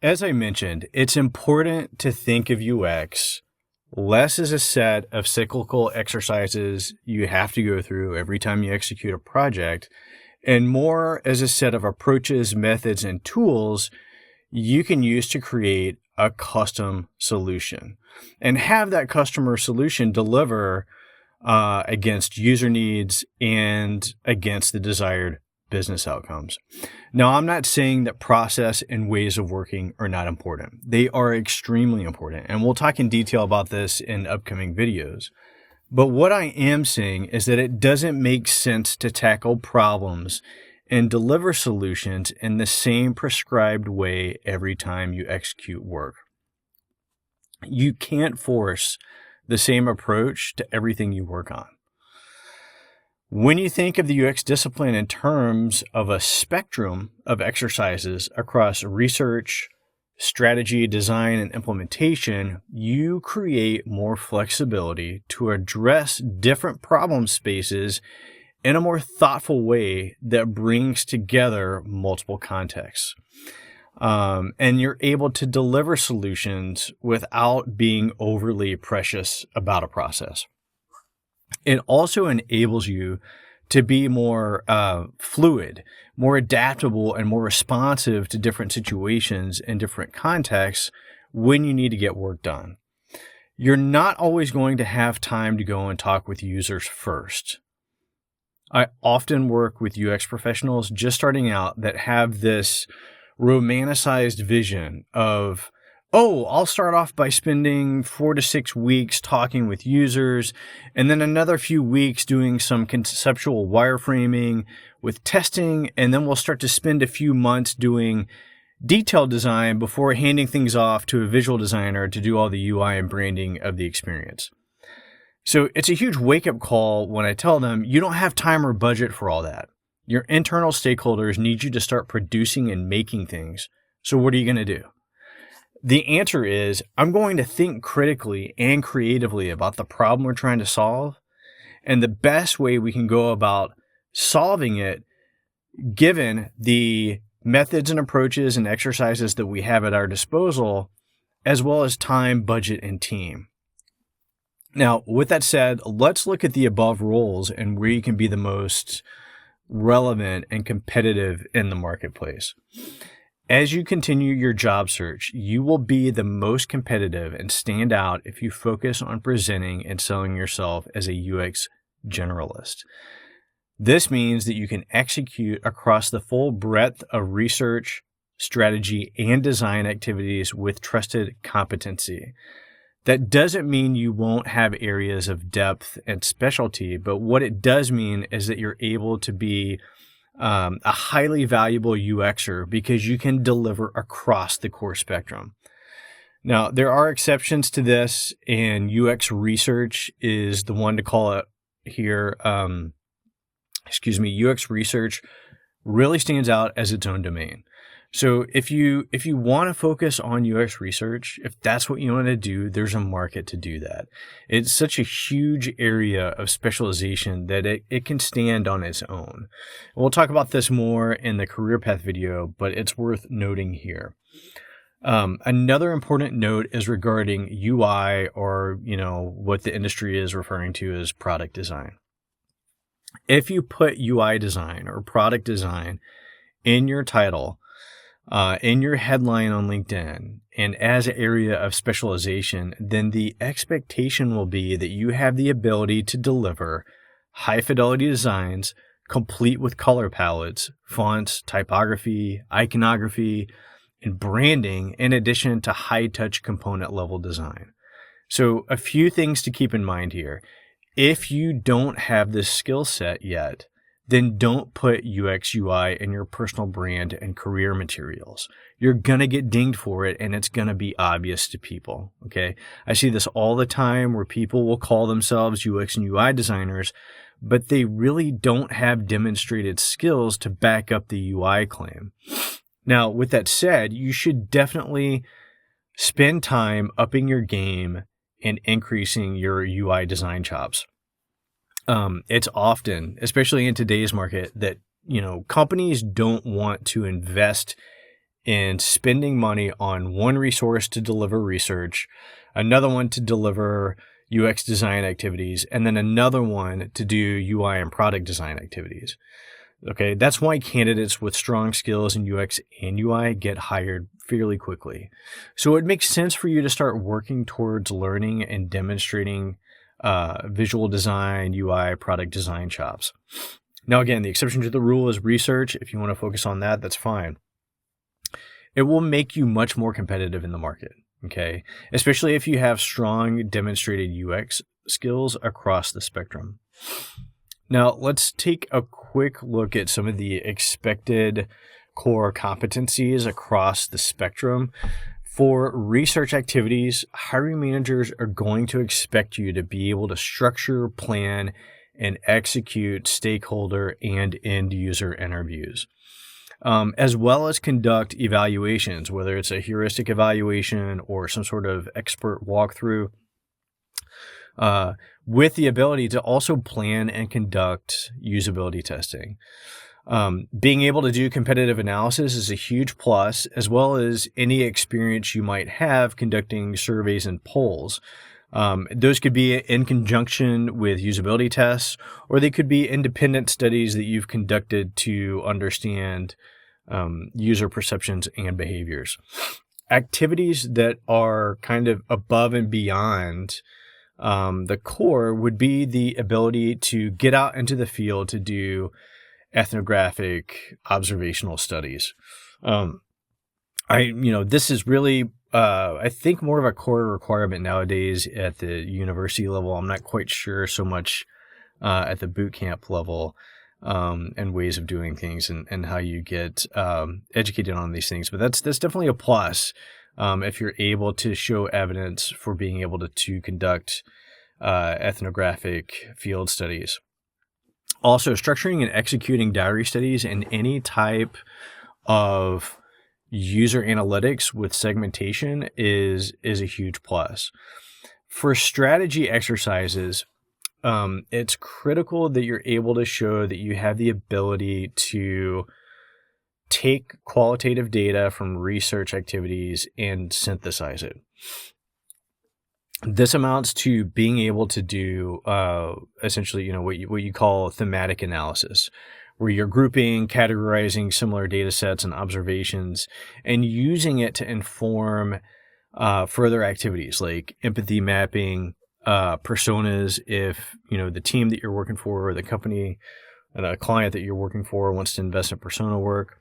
As I mentioned, it's important to think of UX less as a set of cyclical exercises you have to go through every time you execute a project, and more as a set of approaches, methods, and tools you can use to create a custom solution and have that customer solution deliver against user needs and against the desired business outcomes. Now, I'm not saying that process and ways of working are not important. They are extremely important, and we'll talk in detail about this in upcoming videos. But what I am saying is that it doesn't make sense to tackle problems and deliver solutions in the same prescribed way every time you execute work. You can't force the same approach to everything you work on. When you think of the UX discipline in terms of a spectrum of exercises across research, strategy, design, and implementation, you create more flexibility to address different problem spaces in a more thoughtful way that brings together multiple contexts. And you're able to deliver solutions without being overly precious about a process. It also enables you to be more fluid, more adaptable, and more responsive to different situations and different contexts when you need to get work done. You're not always going to have time to go and talk with users first. I often work with UX professionals just starting out that have this romanticized vision of, oh, I'll start off by spending 4 to 6 weeks talking with users, and then another few weeks doing some conceptual wireframing with testing, and then we'll start to spend a few months doing detailed design before handing things off to a visual designer to do all the UI and branding of the experience. So it's a huge wake-up call when I tell them you don't have time or budget for all that. Your internal stakeholders need you to start producing and making things. So what are you going to do? The answer is, I'm going to think critically and creatively about the problem we're trying to solve and the best way we can go about solving it given the methods and approaches and exercises that we have at our disposal, as well as time, budget, and team. Now, with that said, let's look at the above roles and where you can be the most relevant and competitive in the marketplace. As you continue your job search, you will be the most competitive and stand out if you focus on presenting and selling yourself as a UX generalist. This means that you can execute across the full breadth of research, strategy, and design activities with trusted competency. That doesn't mean you won't have areas of depth and specialty, but what it does mean is that you're able to be a highly valuable UXer because you can deliver across the core spectrum. Now, there are exceptions to this, and UX research is the one to call it here. UX research really stands out as its own domain. So if you want to focus on UX research, if that's what you want to do, there's a market to do that. It's such a huge area of specialization that it can stand on its own. We'll talk about this more in the career path video, but it's worth noting here. Another important note is regarding UI, or what the industry is referring to as product design. If you put UI design or product design in your title, in your headline on LinkedIn, and as an area of specialization, then the expectation will be that you have the ability to deliver high fidelity designs complete with color palettes, fonts, typography, iconography, and branding, in addition to high touch component level design. So a few things to keep in mind here. If you don't have this skill set yet, then don't put UX UI in your personal brand and career materials. You're going to get dinged for it, and it's going to be obvious to people. Okay. I see this all the time where people will call themselves UX and UI designers, but they really don't have demonstrated skills to back up the UI claim. Now, with that said, you should definitely spend time upping your game and increasing your UI design chops. It's often, especially in today's market, that companies don't want to invest in spending money on one resource to deliver research, another one to deliver UX design activities, and then another one to do UI and product design activities. Okay, that's why candidates with strong skills in UX and UI get hired fairly quickly. So it makes sense for you to start working towards learning and demonstrating visual design, UI, product design chops. Now, again, the exception to the rule is research. If you want to focus on that, that's fine. It will make you much more competitive in the market, okay? Especially if you have strong demonstrated UX skills across the spectrum. Now, let's take a quick look at some of the expected core competencies across the spectrum. For research activities, hiring managers are going to expect you to be able to structure, plan, and execute stakeholder and end user interviews, as well as conduct evaluations, whether it's a heuristic evaluation or some sort of expert walkthrough, with the ability to also plan and conduct usability testing. Being able to do competitive analysis is a huge plus, as well as any experience you might have conducting surveys and polls. Those could be in conjunction with usability tests, or they could be independent studies that you've conducted to understand user perceptions and behaviors. Activities that are kind of above and beyond the core would be the ability to get out into the field to do ethnographic observational studies. This is really, I think, more of a core requirement nowadays at the university level. I'm not quite sure so much at the boot camp level, and ways of doing things and how you get educated on these things. But that's definitely a plus if you're able to show evidence for being able to conduct ethnographic field studies. Also, structuring and executing diary studies and any type of user analytics with segmentation is a huge plus. For strategy exercises, it's critical that you're able to show that you have the ability to take qualitative data from research activities and synthesize it. This amounts to being able to do essentially, what you call thematic analysis, where you're grouping, categorizing similar data sets and observations, and using it to inform further activities like empathy mapping, personas. If the team that you're working for, or the company and a client that you're working for wants to invest in persona work,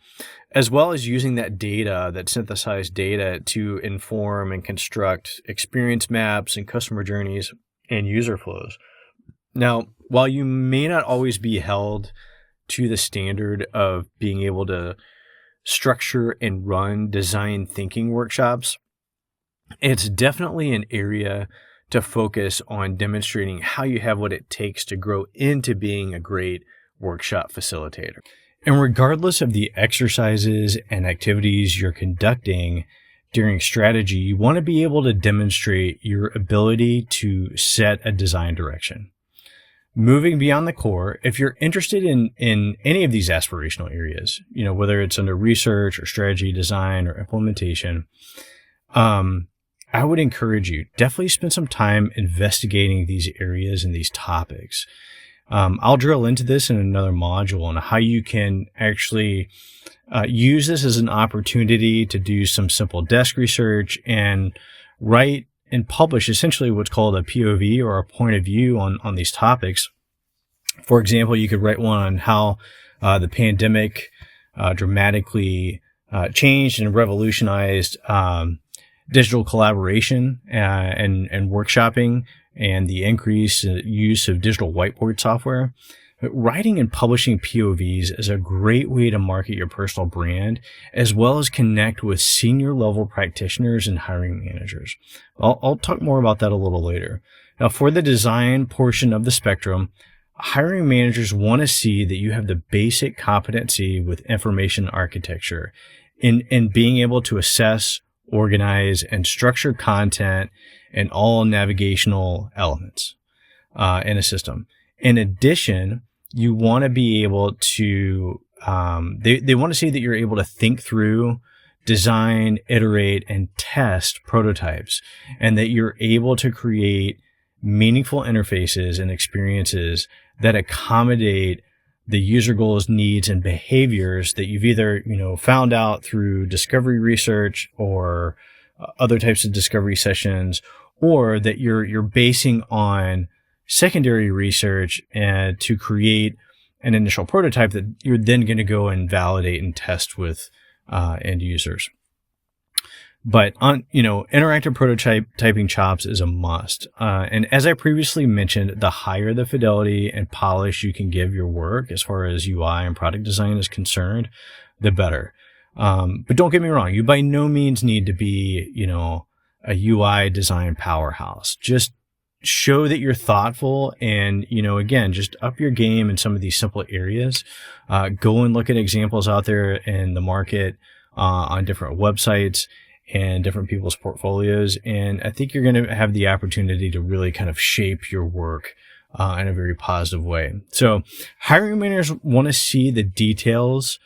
as well as using that data, that synthesized data, to inform and construct experience maps and customer journeys and user flows. Now, while you may not always be held to the standard of being able to structure and run design thinking workshops, it's definitely an area to focus on demonstrating how you have what it takes to grow into being a great workshop facilitator. And regardless of the exercises and activities you're conducting during strategy, you want to be able to demonstrate your ability to set a design direction. Moving beyond the core, if you're interested in any of these aspirational areas, whether it's under research or strategy, design, or implementation, I would encourage you, definitely spend some time investigating these areas and these topics. I'll drill into this in another module on how you can actually use this as an opportunity to do some simple desk research and write and publish essentially what's called a POV, or a point of view on these topics. For example, you could write one on how the pandemic dramatically changed and revolutionized digital collaboration and workshopping, and the increased use of digital whiteboard software. But writing and publishing POVs is a great way to market your personal brand, as well as connect with senior level practitioners and hiring managers. I'll talk more about that a little later. Now, for the design portion of the spectrum, hiring managers want to see that you have the basic competency with information architecture in being able to assess, organize, and structure content and all navigational elements in a system. In addition, you want to be able to, they want to see that you're able to think through design, iterate, and test prototypes, and that you're able to create meaningful interfaces and experiences that accommodate the user goals, needs, and behaviors that you've either, found out through discovery research or other types of discovery sessions, or that you're basing on secondary research and to create an initial prototype that you're then going to go and validate and test with end users. But interactive prototyping chops is a must. And as I previously mentioned, the higher the fidelity and polish you can give your work as far as UI and product design is concerned, the better. But don't get me wrong, you by no means need to be, a UI design powerhouse. Just show that you're thoughtful and, again, just up your game in some of these simple areas. Go and look at examples out there in the market, on different websites and different people's portfolios. And I think you're going to have the opportunity to really kind of shape your work in a very positive way. So hiring managers want to see the details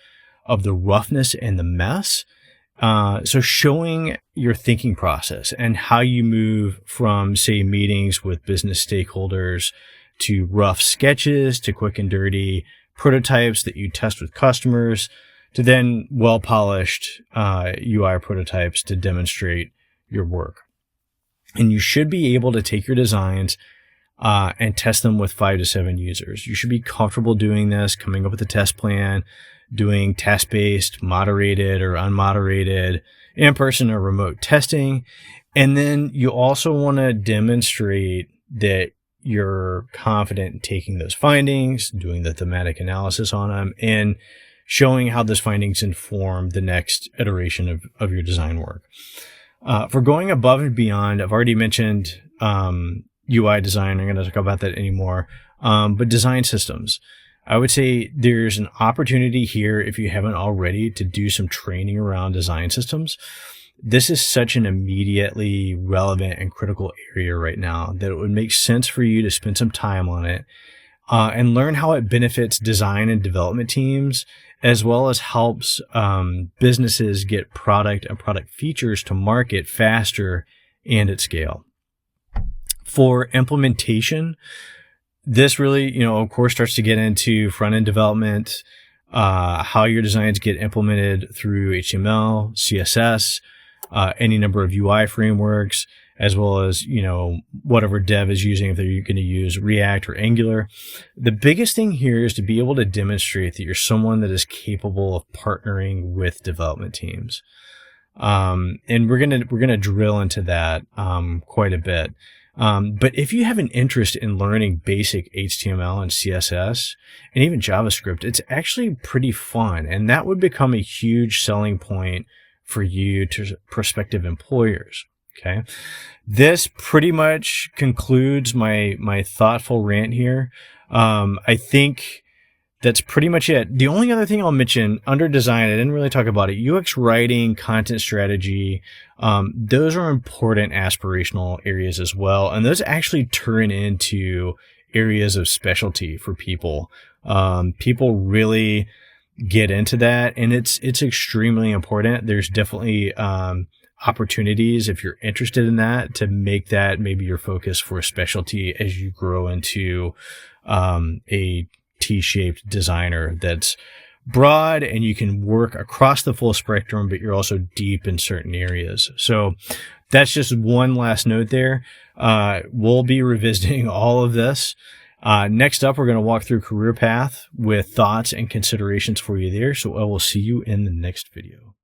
of the roughness and the mess. So showing your thinking process and how you move from, say, meetings with business stakeholders to rough sketches to quick and dirty prototypes that you test with customers to then well-polished UI prototypes to demonstrate your work. And you should be able to take your designs and test them with 5 to 7 users. You should be comfortable doing this, coming up with a test plan, doing task-based, moderated or unmoderated, in-person or remote testing. And then you also want to demonstrate that you're confident in taking those findings, doing the thematic analysis on them, and showing how those findings inform the next iteration of your design work. For going above and beyond, I've already mentioned UI design. I'm going to talk about that anymore. But design systems. I would say there's an opportunity here, if you haven't already, to do some training around design systems. This is such an immediately relevant and critical area right now that it would make sense for you to spend some time on it and learn how it benefits design and development teams, as well as helps businesses get product and product features to market faster and at scale. For implementation, this really, of course, starts to get into front-end development, how your designs get implemented through HTML, CSS, any number of UI frameworks, as well as, whatever dev is using, if they're going to use React or Angular. The biggest thing here is to be able to demonstrate that you're someone that is capable of partnering with development teams. And we're going to drill into that, quite a bit. But if you have an interest in learning basic HTML and CSS and even JavaScript, it's actually pretty fun. And that would become a huge selling point for you to prospective employers. Okay. This pretty much concludes my thoughtful rant here. I think that's pretty much it. The only other thing I'll mention under design, I didn't really talk about it, UX writing, content strategy, those are important aspirational areas as well. And those actually turn into areas of specialty for people. People really get into that, and it's extremely important. There's definitely opportunities, if you're interested in that, to make that maybe your focus for a specialty as you grow into a T-shaped designer that's broad and you can work across the full spectrum, but you're also deep in certain areas. So that's just one last note there. We'll be revisiting all of this. Next up, we're going to walk through career path with thoughts and considerations for you there. So I will see you in the next video.